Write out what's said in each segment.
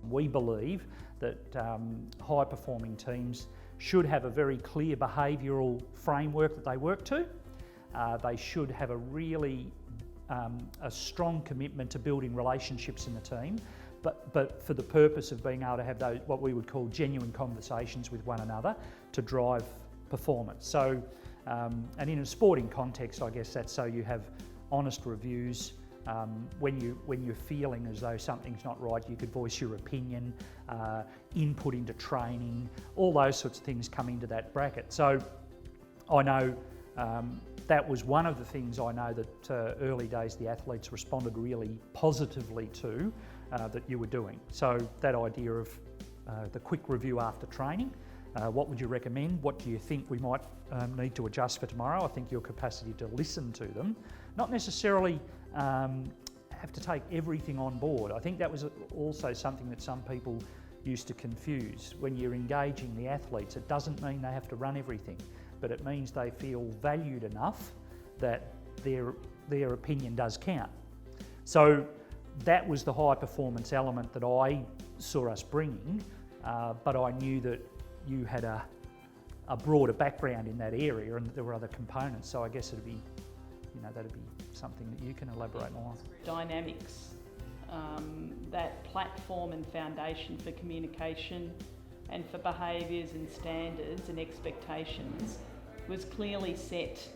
We believe that high-performing teams should have a very clear behavioural framework that they work to. They should have a really a strong commitment to building relationships in the team, but for the purpose of being able to have those, what we would call genuine conversations with one another to drive performance. So, and in a sporting context, I guess that's so you have honest reviews. When you're feeling as though something's not right, you could voice your opinion, input into training, all those sorts of things come into that bracket. So I know that was one of the things I know that early days the athletes responded really positively to that you were doing. So that idea of the quick review after training, what would you recommend? What do you think we might need to adjust for tomorrow? I think your capacity to listen to them, not necessarily have to take everything on board. I think that was also something that some people used to confuse. When you're engaging the athletes, it doesn't mean they have to run everything, but it means they feel valued enough that their opinion does count. So that was the high performance element that I saw us bringing, but I knew that you had a broader background in that area and that there were other components. So I guess it'd be, that'd be something that you can elaborate more on. Dynamics, that platform and foundation for communication and for behaviours and standards and expectations was clearly set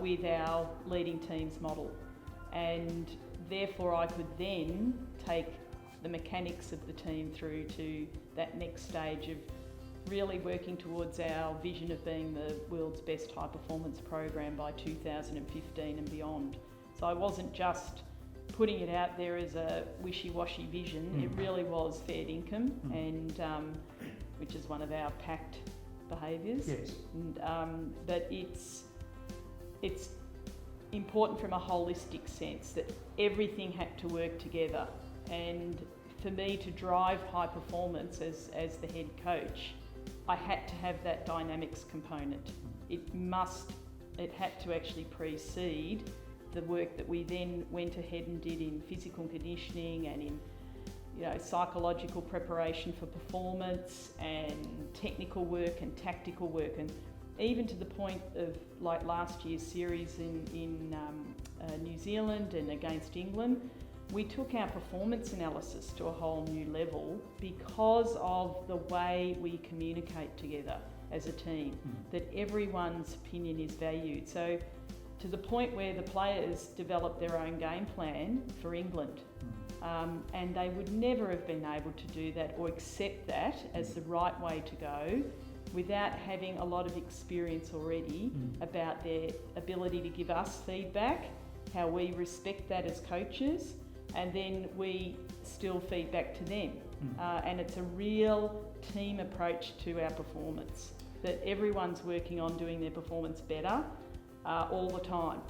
with our leading teams model, and therefore I could then take the mechanics of the team through to that next stage of really working towards our vision of being the world's best high performance program by 2015 and beyond. So I wasn't just putting it out there as a wishy-washy vision, it really was fair income, and which is one of our pact behaviours. Yes. And, but it's important from a holistic sense that everything had to work together, and for me to drive high performance as the head coach, I had to have that dynamics component. It had to actually precede the work that we then went ahead and did in physical conditioning and in psychological preparation for performance and technical work and tactical work, and even to the point of like last year's series in New Zealand and against England, we took our performance analysis to a whole new level because of the way we communicate together as a team, that everyone's opinion is valued. So to the point where the players developed their own game plan for England, and they would never have been able to do that or accept that as the right way to go without having a lot of experience already about their ability to give us feedback, how we respect that as coaches, and then we still feed back to them. And it's a real team approach to our performance, that everyone's working on doing their performance better all the time.